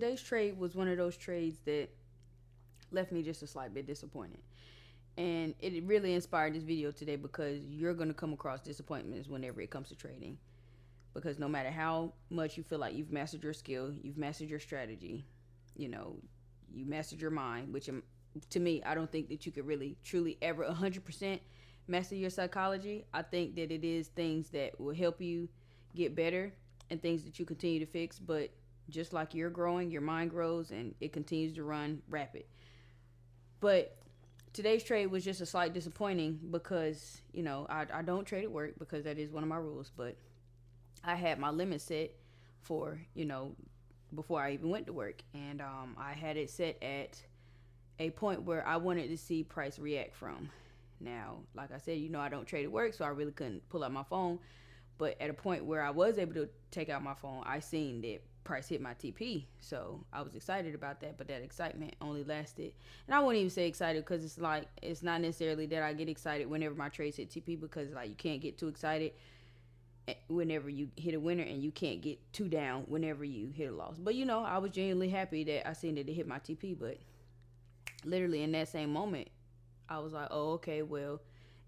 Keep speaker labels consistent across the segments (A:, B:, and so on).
A: Today's trade was one of those trades that left me just a slight bit disappointed. And it really inspired this video today because you're going to come across disappointments whenever it comes to trading. Because no matter how much you feel like you've mastered your skill, you've mastered your strategy, you know, you mastered your mind, which to me, I don't think that you could really, truly ever 100% master your psychology. I think that it is things that will help you get better and things that you continue to fix. But just like you're growing, your mind grows and it continues to run rapid. But today's trade was just a slight disappointing because, I don't trade at work because that is one of my rules. But I had my limit set for, before I even went to work. And I had it set at a point where I wanted to see price react from. Now, like I said, I don't trade at work, so I really couldn't pull out my phone. But at a point where I was able to take out my phone, I seen that price hit my TP. So I was excited about that, but that excitement only lasted. And I wouldn't even say excited because it's not necessarily that I get excited whenever my trades hit TP because like you can't get too excited whenever you hit a winner and you can't get too down whenever you hit a loss. But I was genuinely happy that I seen that it hit my TP, but literally in that same moment, I was like, oh, okay, well,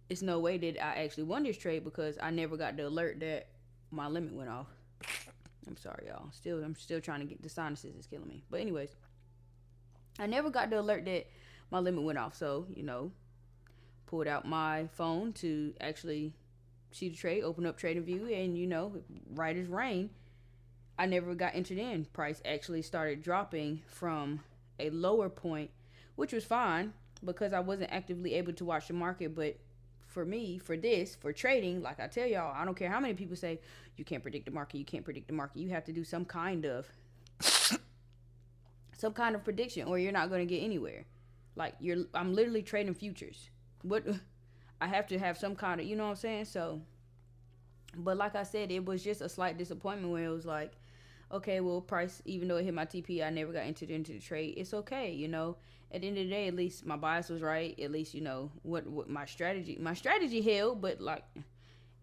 A: it's no way that I actually won this trade because I never got the alert that my limit went off. I'm sorry, y'all. I'm still trying to get the sinuses is killing me. But anyways, I never got the alert that my limit went off. So, pulled out my phone to actually see the trade, open up TradingView, and right as rain, I never got entered in. Price actually started dropping from a lower point, which was fine because I wasn't actively able to watch the market. But for me, for trading, like I tell y'all, I don't care how many people say you can't predict the market, you can't predict the market. You have to do some kind of prediction or you're not going to get anywhere. Like I'm literally trading futures. What I have to have some kind of, you know what I'm saying? So, but like I said, it was just a slight disappointment where it was like, okay, well, price, even though it hit my TP, I never got entered into the trade. It's okay, At the end of the day, at least my bias was right. At least, what my strategy held, but like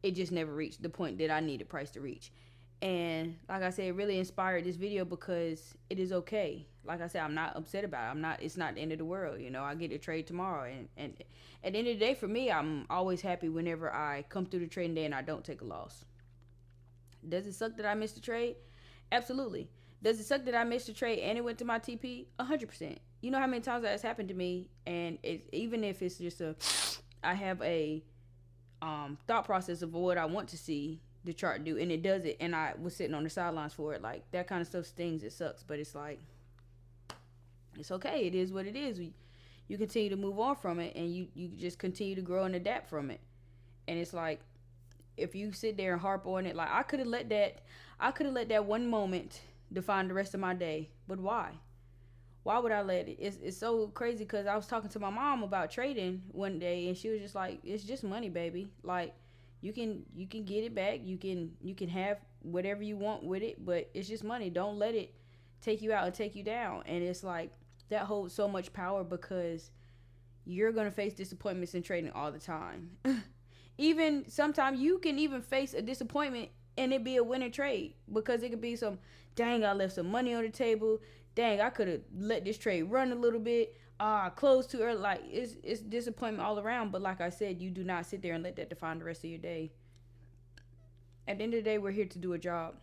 A: it just never reached the point that I needed price to reach. And like I said, it really inspired this video because it is okay. Like I said, I'm not upset about it. It's not the end of the world. I get to trade tomorrow. And at the end of the day, for me, I'm always happy whenever I come through the trading day and I don't take a loss. Does it suck that I missed the trade? Absolutely. Does it suck that I missed the trade and it went to my TP? 100%. You know how many times that has happened to me, and even if it's just I have a thought process of what I want to see the chart do, and it does it, and I was sitting on the sidelines for it. Like that kind of stuff stings. It sucks, but it's like it's okay. It is what it is. You continue to move on from it, and you just continue to grow and adapt from it. And it's like if you sit there and harp on it, like I could have let that one moment define the rest of my day. But why? Why would I let it? It's so crazy because I was talking to my mom about trading one day, and she was just like, "It's just money, baby. Like, you can get it back. You can have whatever you want with it, but it's just money. Don't let it take you out and take you down." And it's like that holds so much power because you're gonna face disappointments in trading all the time. Even sometimes you can even face a disappointment and it be a winning trade because it could be some, dang, I left some money on the table. Dang, I could have let this trade run a little bit. I closed too early. Like it's disappointment all around. But like I said, you do not sit there and let that define the rest of your day. At the end of the day, we're here to do a job.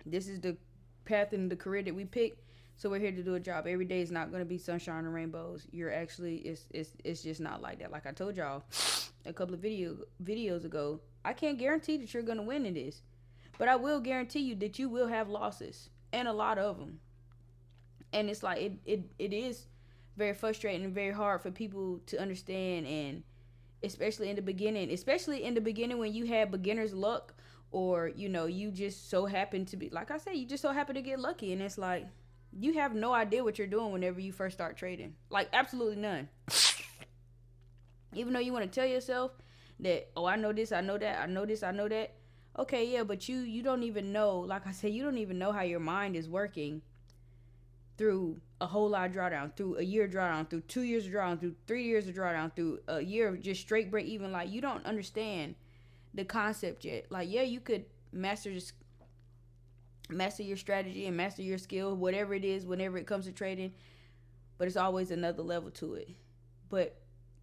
A: This is the path and the career that we pick. So we're here to do a job. Every day is not going to be sunshine and rainbows. You're actually it's just not like that. Like I told y'all a couple of videos ago, I can't guarantee that you're going to win in this, but I will guarantee you that you will have losses and a lot of them. And it's like it is very frustrating and very hard for people to understand, and especially in the beginning when you had beginner's luck, or you just so happen to be, like I said, you just so happen to get lucky, and it's like you have no idea what you're doing whenever you first start trading. Like absolutely none. Even though you want to tell yourself that, oh, I know this, I know that, I know this, I know that. Okay, yeah, but you don't even know, like I said, you don't even know how your mind is working through a whole lot of drawdown, through a year of drawdown, through 2 years of drawdown, through 3 years of drawdown, through a year of just straight break even. Like you don't understand the concept yet. Like, yeah, you could master this, master your strategy and master your skill, whatever it is, whenever it comes to trading. But it's always another level to it. But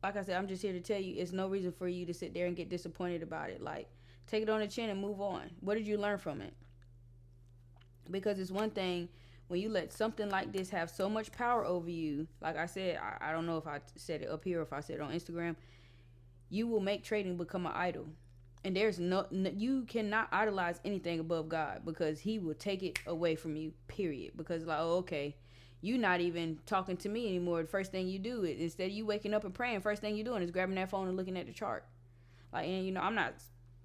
A: like I said, I'm just here to tell you, it's no reason for you to sit there and get disappointed about it. Like, take it on the chin and move on. What did you learn from it? Because it's one thing when you let something like this have so much power over you. Like I said, I don't know if I said it up here or if I said it on Instagram. You will make trading become an idol. And there's you cannot idolize anything above God, because he will take it away from you, period. Because like, oh, okay, you not even talking to me anymore. The first thing you do is, instead of you waking up and praying, first thing you doing is grabbing that phone and looking at the chart. Like, and you know, I'm not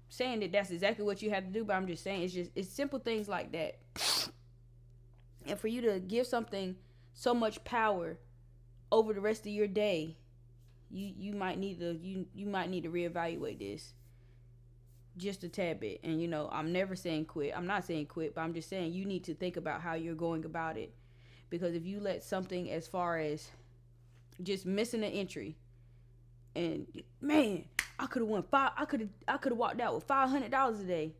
A: saying that that's exactly what you have to do, but I'm just saying it's simple things like that. And for you to give something so much power over the rest of your day, you might need to you might need to reevaluate this just a tad bit. And you know, I'm never saying quit. I'm not saying quit, but I'm just saying you need to think about how you're going about it. Because if you let something as far as just missing an entry, and man, I could have won five. I could have walked out with $500 a day.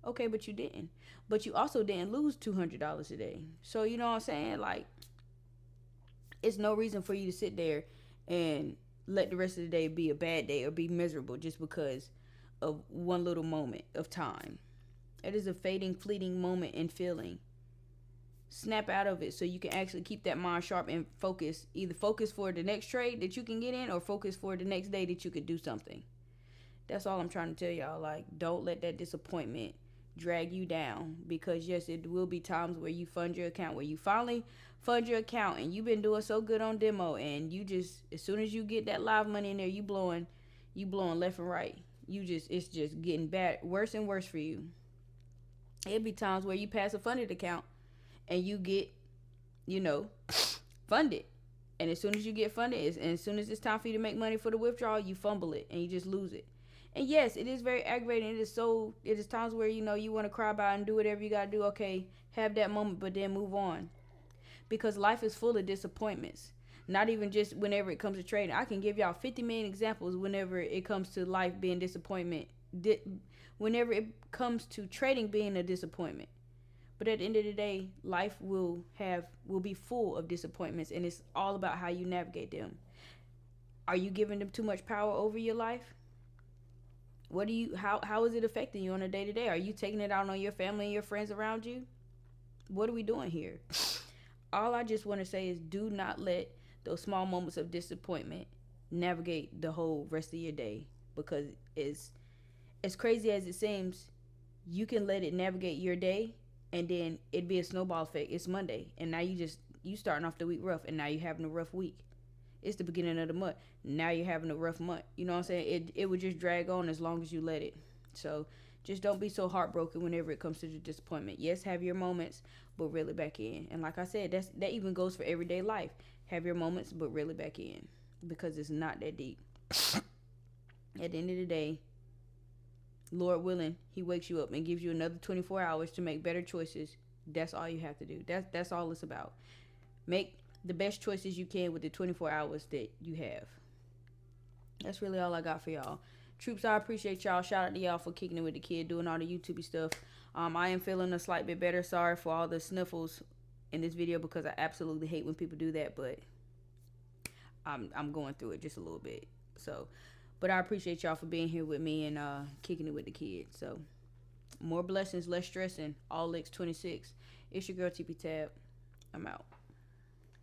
A: Okay, but you didn't. But you also didn't lose $200 a day. So you know what I'm saying? Like, it's no reason for you to sit there and let the rest of the day be a bad day or be miserable just because of one little moment of time. It is a fading, fleeting moment and feeling. Snap out of it so you can actually keep that mind sharp and focus. Either focus for the next trade that you can get in, or focus for the next day that you could do something. That's all I'm trying to tell y'all. Like, don't let that disappointment drag you down, because yes, it will be times where you fund your account, where you finally fund your account and you've been doing so good on demo, and you just, as soon as you get that live money in there, you blowing left and right. It's just getting bad, worse and worse for you. It'll be times where you pass a funded account and you get, you know, funded. And as soon as you get funded, and as soon as it's time for you to make money for the withdrawal, you fumble it and you just lose it. And yes, it is very aggravating. It is times where, you know, you want to cry about it and do whatever you got to do. Okay, have that moment, but then move on. Because life is full of disappointments. Not even just whenever it comes to trading. I can give y'all 50 million examples whenever it comes to life being disappointment. Whenever it comes to trading being a disappointment. But at the end of the day, life will be full of disappointments, and it's all about how you navigate them. Are you giving them too much power over your life? How is it affecting you on a day to day? Are you taking it out on your family and your friends around you? What are we doing here? All I just want to say is, do not let those small moments of disappointment navigate the whole rest of your day, because it's as crazy as it seems, you can let it navigate your day, and then it'd be a snowball effect. It's Monday, and now you starting off the week rough, and now you're having a rough week. It's the beginning of the month. Now you're having a rough month. You know what I'm saying? It would just drag on as long as you let it. So just don't be so heartbroken whenever it comes to the disappointment. Yes, have your moments, but reel it back in. And like I said, that even goes for everyday life. Have your moments, but reel it back in, because it's not that deep. At the end of the day, Lord willing, he wakes you up and gives you another 24 hours to make better choices. That's all you have to do. That's all it's about. Make the best choices you can with the 24 hours that you have. That's really all I got for y'all. Troops, I appreciate y'all. Shout out to y'all for kicking it with the kid, doing all the YouTube stuff. I am feeling a slight bit better. Sorry for all the sniffles in this video, because I absolutely hate when people do that, but I'm going through it just a little bit. So, but I appreciate y'all for being here with me and kicking it with the kid. So, more blessings, less stressing. All X 26. It's your girl TP Tab. I'm out.